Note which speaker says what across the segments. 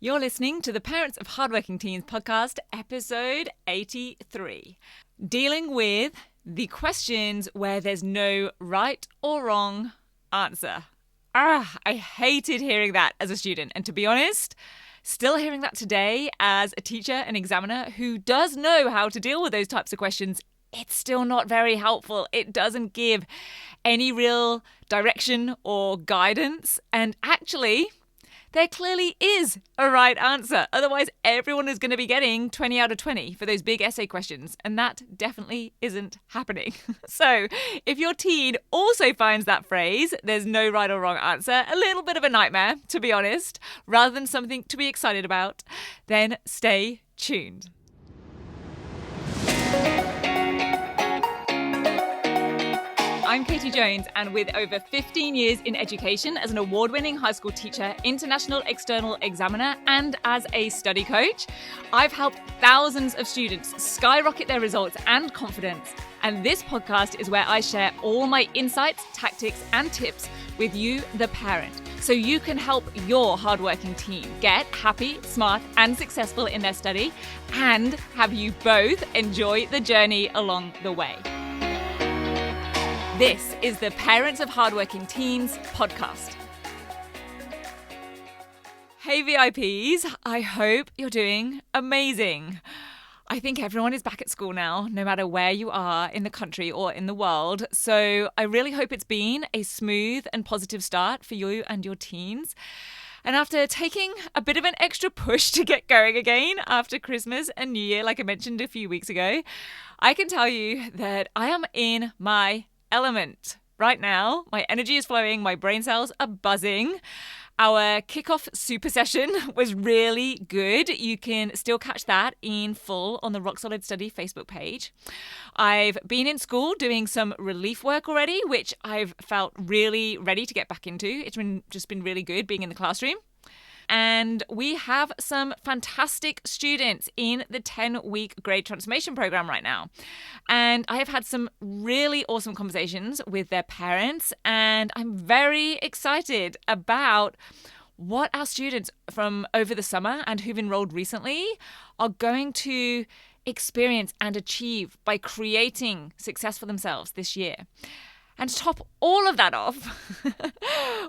Speaker 1: You're listening to the Parents of Hardworking Teens podcast, episode 83. Dealing with the questions where there's no right or wrong answer. I hated hearing that as a student. And to be honest, still hearing that today as a teacher and examiner who does know how to deal with those types of questions, it's still not very helpful. It doesn't give any real direction or guidance. And actually, there clearly is a right answer. Otherwise, everyone is going to be getting 20 out of 20 for those big essay questions. And that definitely isn't happening. So if your teen also finds that phrase, there's no right or wrong answer, a little bit of a nightmare, to be honest, rather than something to be excited about, then stay tuned. I'm Katie Jones, and with over 15 years in education as an award-winning high school teacher, international external examiner, and as a study coach, I've helped thousands of students skyrocket their results and confidence. And this podcast is where I share all my insights, tactics, and tips with you, the parent, so you can help your hardworking teen get happy, smart, and successful in their study, and have you both enjoy the journey along the way. This is the Parents of Hardworking Teens podcast. Hey VIPs, I hope you're doing amazing. I think everyone is back at school now, no matter where you are in the country or in the world. So I really hope it's been a smooth and positive start for you and your teens. And after taking a bit of an extra push to get going again after Christmas and New Year, like I mentioned a few weeks ago, I can tell you that I am in my element right now. My energy is flowing, my brain cells are buzzing. Our kickoff super session was really good. You can still catch that in full on the Rock Solid Study Facebook page. I've been in school doing some relief work already, which I've felt really ready to get back into. It's been really good being in the classroom. And we have some fantastic students in the 10-week grade transformation program right now. And I have had some really awesome conversations with their parents, and I'm very excited about what our students from over the summer and who've enrolled recently are going to experience and achieve by creating success for themselves this year. And to top all of that off,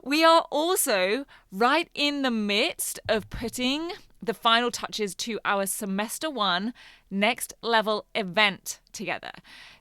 Speaker 1: we are also right in the midst of putting the final touches to our semester 1 next level event together.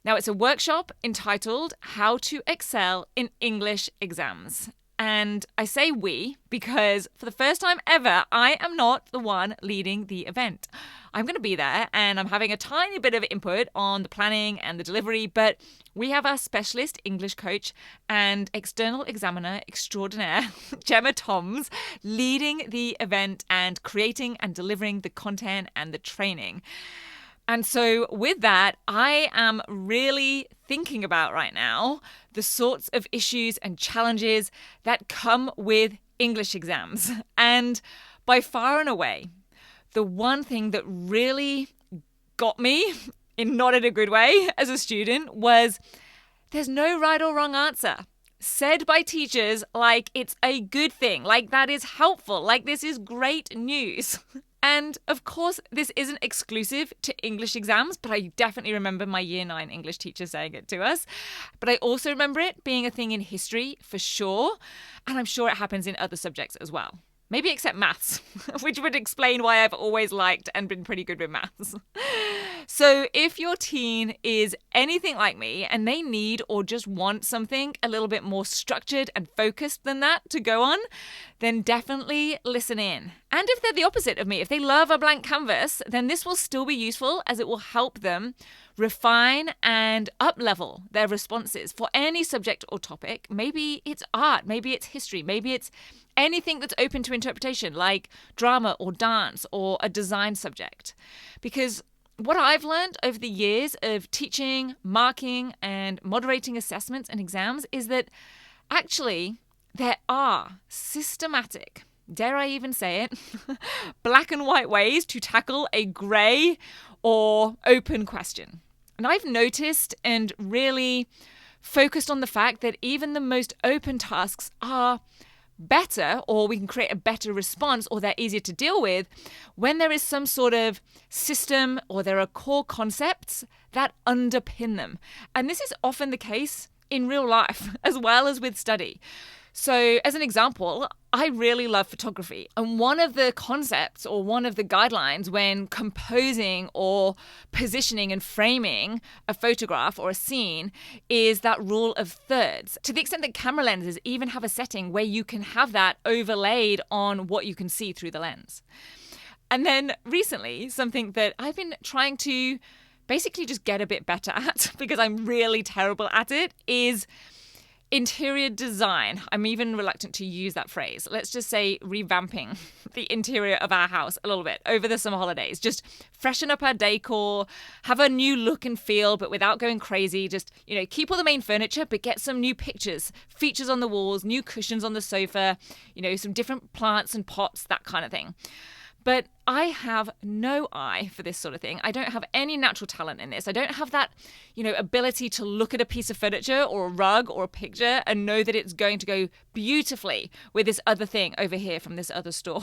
Speaker 1: Now, it's a workshop entitled How to Excel in English Exams. And I say we because for the first time ever, I am not the one leading the event. I'm going to be there and I'm having a tiny bit of input on the planning and the delivery, but we have our specialist English coach and external examiner extraordinaire, Gemma Toms, leading the event and creating and delivering the content and the training. And so with that, I am really thinking about right now the sorts of issues and challenges that come with English exams. And by far and away, the one thing that really got me, in not in a good way, as a student was there's no right or wrong answer. Said by teachers like it's a good thing, like that is helpful, like this is great news. And of course, this isn't exclusive to English exams, but I definitely remember my Year 9 English teacher saying it to us. But I also remember it being a thing in history for sure. And I'm sure it happens in other subjects as well. Maybe except maths, which would explain why I've always liked and been pretty good with maths. So if your teen is anything like me and they need or just want something a little bit more structured and focused than that to go on, then definitely listen in. And if they're the opposite of me, if they love a blank canvas, then this will still be useful as it will help them refine and up-level their responses for any subject or topic. Maybe it's art, maybe it's history, maybe it's anything that's open to interpretation like drama or dance or a design subject. Because what I've learned over the years of teaching, marking, and moderating assessments and exams is that actually there are systematic, dare I even say it, black and white ways to tackle a grey or open question. And I've noticed and really focused on the fact that even the most open tasks are better, or we can create a better response, or they're easier to deal with when there is some sort of system or there are core concepts that underpin them. And this is often the case in real life as well as with study. So as an example, I really love photography. And one of the concepts or one of the guidelines when composing or positioning and framing a photograph or a scene is that rule of thirds. To the extent that camera lenses even have a setting where you can have that overlaid on what you can see through the lens. And then recently, something that I've been trying to basically just get a bit better at because I'm really terrible at it is interior design. I'm even reluctant to use that phrase. Let's just say revamping the interior of our house a little bit over the summer holidays. Just freshen up our decor, have a new look and feel, but without going crazy. Just, keep all the main furniture, but get some new pictures, features on the walls, new cushions on the sofa, some different plants and pots, that kind of thing. But I have no eye for this sort of thing. I don't have any natural talent in this. I don't have that, ability to look at a piece of furniture or a rug or a picture and know that it's going to go beautifully with this other thing over here from this other store.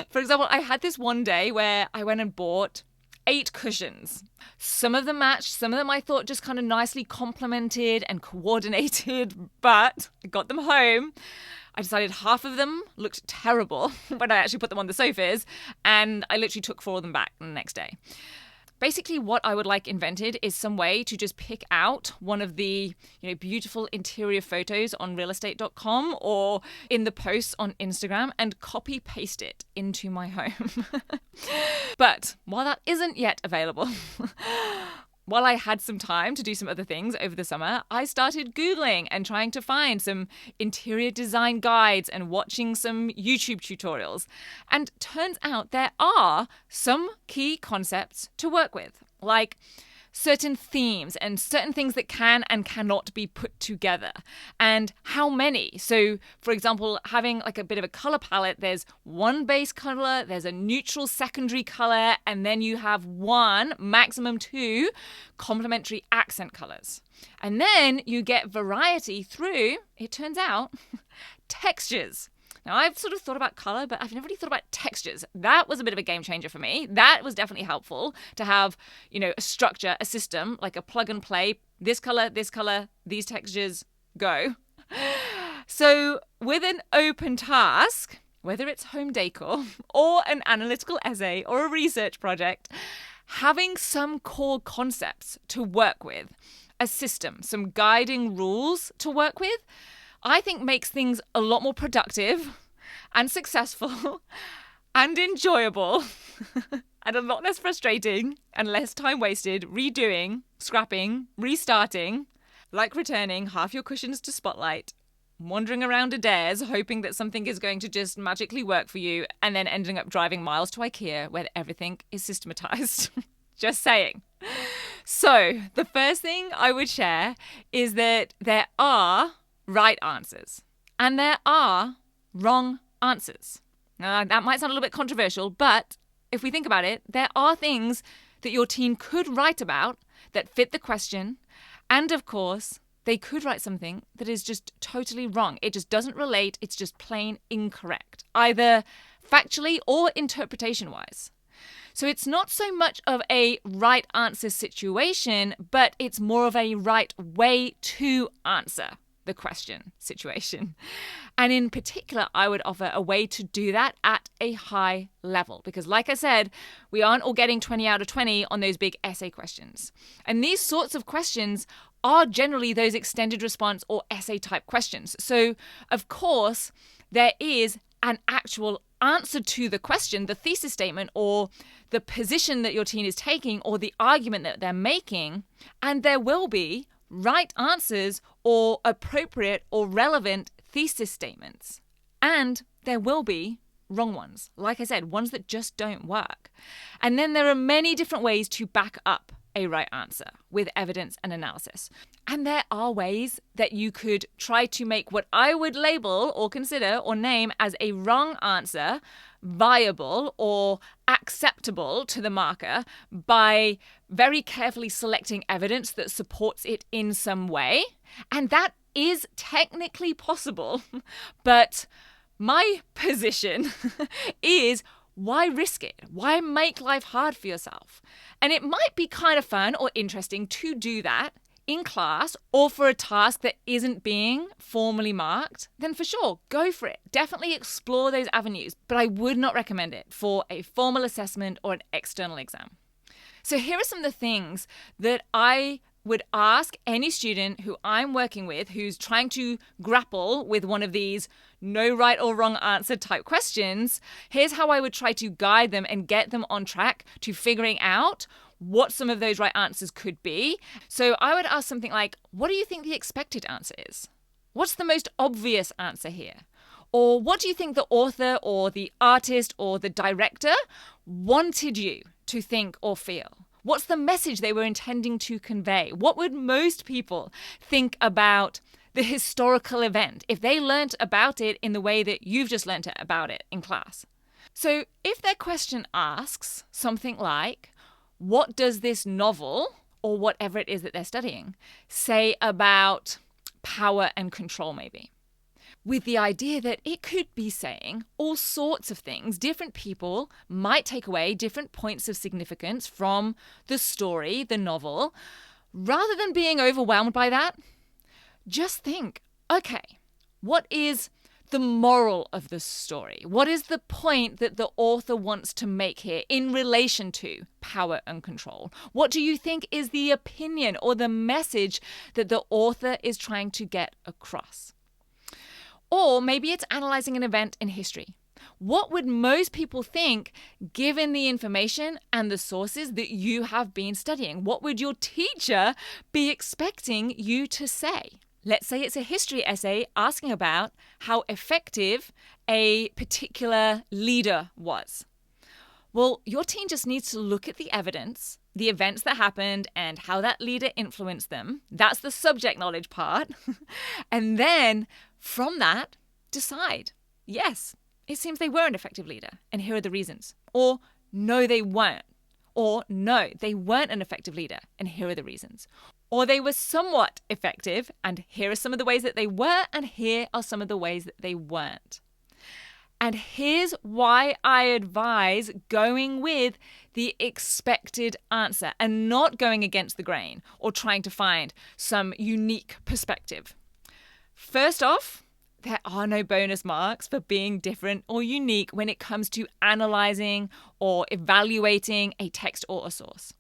Speaker 1: For example, I had this one day where I went and bought 8 cushions. Some of them matched, some of them I thought just kind of nicely complemented and coordinated, but I got them home. I decided half of them looked terrible when I actually put them on the sofas, and I literally took 4 of them back the next day. Basically, what I would like invented is some way to just pick out one of the beautiful interior photos on realestate.com or in the posts on Instagram and copy paste it into my home. But while that isn't yet available, while I had some time to do some other things over the summer, I started Googling and trying to find some interior design guides and watching some YouTube tutorials. And turns out there are some key concepts to work with, like certain themes and certain things that can and cannot be put together, and how many. So, for example, having like a bit of a color palette, there's one base color, there's a neutral secondary color, and then you have 1, maximum 2 complementary accent colors. And then you get variety through, it turns out, textures. Now, I've sort of thought about color, but I've never really thought about textures. That was a bit of a game changer for me. That was definitely helpful to have, a structure, a system, like a plug and play. This color, these textures, go. So with an open task, whether it's home decor or an analytical essay or a research project, having some core concepts to work with, a system, some guiding rules to work with, I think makes things a lot more productive and successful and enjoyable and a lot less frustrating and less time wasted redoing, scrapping, restarting, like returning half your cushions to Spotlight, wandering around Adairs hoping that something is going to just magically work for you, and then ending up driving miles to IKEA where everything is systematized. Just saying. So the first thing I would share is that there are right answers and there are wrong answers. Now, that might sound a little bit controversial, but if we think about it, there are things that your team could write about that fit the question, and of course, they could write something that is just totally wrong. It just doesn't relate. It's just plain incorrect, either factually or interpretation-wise. So it's not so much of a right answer situation, but it's more of a right way to answer the question situation. And in particular, I would offer a way to do that at a high level. Because like I said, we aren't all getting 20 out of 20 on those big essay questions. And these sorts of questions are generally those extended response or essay type questions. So of course, there is an actual answer to the question, the thesis statement, or the position that your team is taking, or the argument that they're making, and there will be right answers or appropriate or relevant thesis statements. And there will be wrong ones. Like I said, ones that just don't work. And then there are many different ways to back up a right answer with evidence and analysis. And there are ways that you could try to make what I would label or consider or name as a wrong answer viable or acceptable to the marker by very carefully selecting evidence that supports it in some way. And that is technically possible, but my position is, why risk it? Why make life hard for yourself? And it might be kind of fun or interesting to do that in class or for a task that isn't being formally marked, then for sure, go for it. Definitely explore those avenues, but I would not recommend it for a formal assessment or an external exam. So here are some of the things that I would ask any student who I'm working with who's trying to grapple with one of these no right or wrong answer type questions. Here's how I would try to guide them and get them on track to figuring out what some of those right answers could be. So I would ask something like, what do you think the expected answer is? What's the most obvious answer here? Or what do you think the author or the artist or the director wanted you to think or feel? What's the message they were intending to convey? What would most people think about the historical event if they learnt about it in the way that you've just learnt about it in class? So if their question asks something like, what does this novel, or whatever it is that they're studying, say about power and control maybe? With the idea that it could be saying all sorts of things. Different people might take away different points of significance from the story, the novel. Rather than being overwhelmed by that, just think, okay, what is the moral of the story? What is the point that the author wants to make here in relation to power and control? What do you think is the opinion or the message that the author is trying to get across? Or maybe it's analyzing an event in history. What would most people think given the information and the sources that you have been studying? What would your teacher be expecting you to say? Let's say it's a history essay asking about how effective a particular leader was. Well, your teen just needs to look at the evidence, the events that happened, and how that leader influenced them. That's the subject knowledge part. And then from that, decide, yes, it seems they were an effective leader, and here are the reasons. Or, no, they weren't. Or, no, they weren't an effective leader, and here are the reasons. Or they were somewhat effective, and here are some of the ways that they were, and here are some of the ways that they weren't. And here's why I advise going with the expected answer and not going against the grain or trying to find some unique perspective. First off, there are no bonus marks for being different or unique when it comes to analyzing or evaluating a text or a source.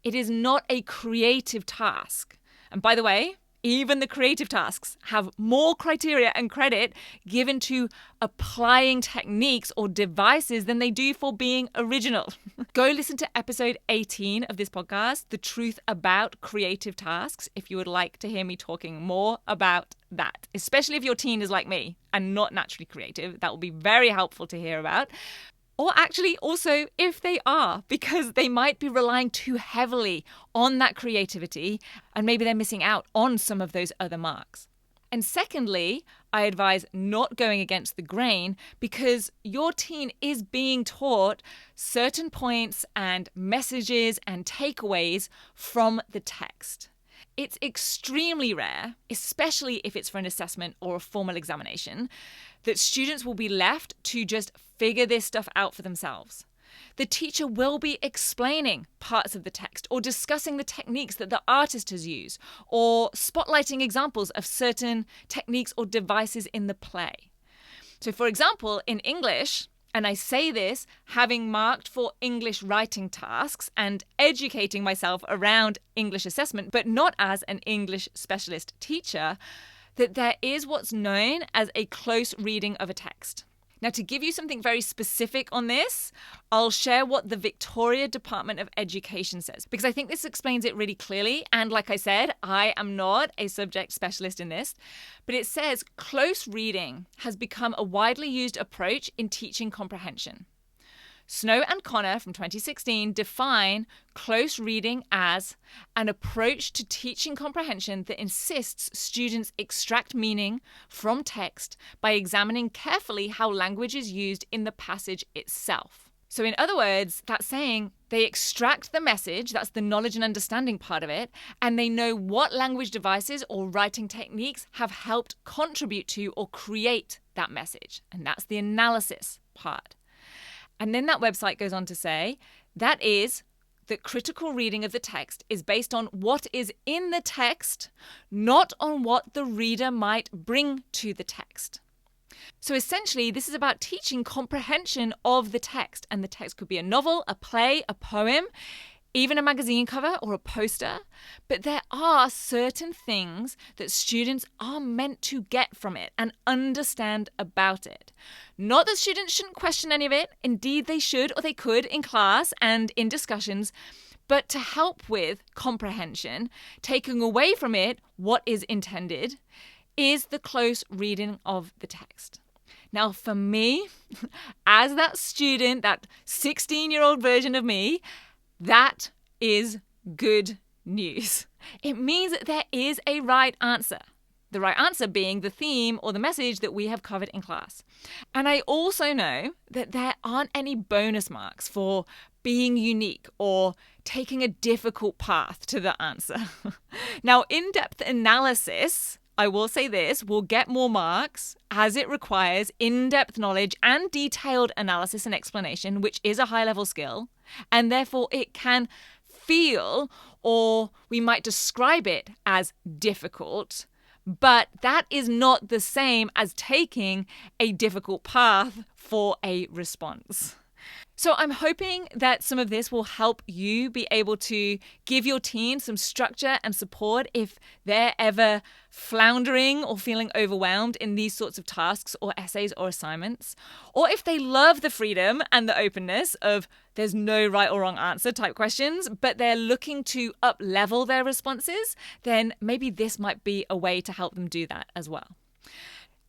Speaker 1: It is not a creative task. And by the way, even the creative tasks have more criteria and credit given to applying techniques or devices than they do for being original. Go listen to episode 18 of this podcast, The Truth About Creative Tasks, if you would like to hear me talking more about that, especially if your teen is like me and not naturally creative. That will be very helpful to hear about. Or actually also if they are, because they might be relying too heavily on that creativity and maybe they're missing out on some of those other marks. And secondly, I advise not going against the grain because your teen is being taught certain points and messages and takeaways from the text. It's extremely rare, especially if it's for an assessment or a formal examination, that students will be left to just figure this stuff out for themselves. The teacher will be explaining parts of the text or discussing the techniques that the artist has used or spotlighting examples of certain techniques or devices in the play. So for example, in English, and I say this having marked for English writing tasks and educating myself around English assessment, but not as an English specialist teacher, that there is what's known as a close reading of a text. Now, to give you something very specific on this, I'll share what the Victoria Department of Education says, because I think this explains it really clearly. And like I said, I am not a subject specialist in this, but it says close reading has become a widely used approach in teaching comprehension. Snow and Connor from 2016 define close reading as an approach to teaching comprehension that insists students extract meaning from text by examining carefully how language is used in the passage itself. So in other words, that's saying They extract the message, that's the knowledge and understanding part of it, and they know what language devices or writing techniques have helped contribute to or create that message. And that's the analysis part. And then that website goes on to say that critical reading of the text is based on what is in the text, not on what the reader might bring to the text. So essentially, this is about teaching comprehension of the text. And the text could be a novel, a play, a poem, even a magazine cover or a poster. But there are certain things that students are meant to get from it and understand about it. Not that students shouldn't question any of it. Indeed, they should or they could in class and in discussions. But to help with comprehension, taking away from it what is intended, is the close reading of the text. Now, for me, as that student, that 16-year-old version of me, that is good news. It means that there is a right answer. The right answer being the theme or the message that we have covered in class. And I also know that there aren't any bonus marks for being unique or taking a difficult path to the answer. Now, in-depth analysis, I will say this, will get more marks as it requires in-depth knowledge and detailed analysis and explanation, which is a high-level skill, and therefore it can feel, or we might describe it as difficult, but that is not the same as taking a difficult path for a response. So I'm hoping that some of this will help you be able to give your teen some structure and support if they're ever floundering or feeling overwhelmed in these sorts of tasks or essays or assignments. Or if they love the freedom and the openness of there's no right or wrong answer type questions, but they're looking to up-level their responses, then maybe this might be a way to help them do that as well.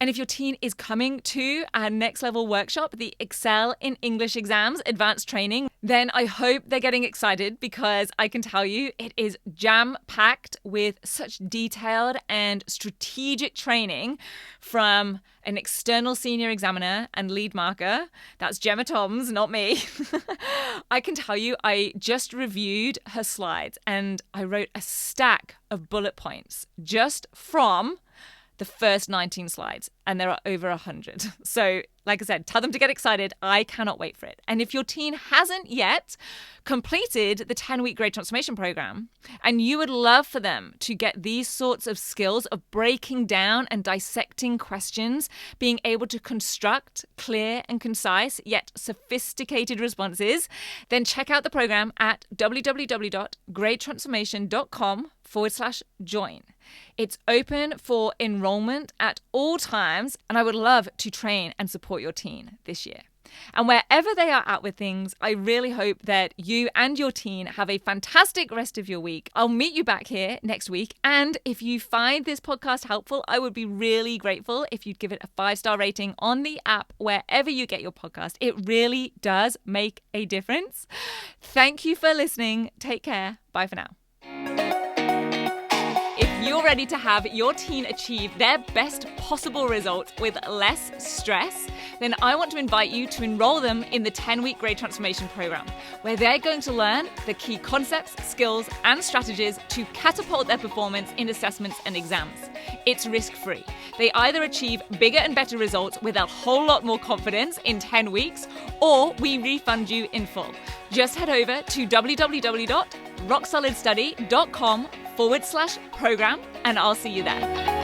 Speaker 1: And if your teen is coming to our next level workshop, the Excel in English Exams Advanced Training, then I hope they're getting excited because I can tell you it is jam-packed with such detailed and strategic training from an external senior examiner and lead marker. That's Gemma Toms, not me. I can tell you I just reviewed her slides and I wrote a stack of bullet points just from the first 19 slides, and there are over 100. So, like I said, tell them to get excited. I cannot wait for it. And if your teen hasn't yet completed the 10-week grade transformation program, and you would love for them to get these sorts of skills of breaking down and dissecting questions, being able to construct clear and concise yet sophisticated responses, then check out the program at www.gradetransformation.com/join. It's open for enrollment at all times, and I would love to train and support your teen this year. And wherever they are at with things, I really hope that you and your teen have a fantastic rest of your week. I'll meet you back here next week. And if you find this podcast helpful, I would be really grateful if you'd give it a 5-star rating on the app wherever you get your podcast. It really does make a difference. Thank you for listening. Take care. Bye for now. If you're ready to have your teen achieve their best possible results with less stress, then I want to invite you to enroll them in the 10-week grade transformation program, where they're going to learn the key concepts, skills, and strategies to catapult their performance in assessments and exams. It's risk-free. They either achieve bigger and better results with a whole lot more confidence in 10 weeks, or we refund you in full. Just head over to www.rocksolidstudy.com/program, and I'll see you there.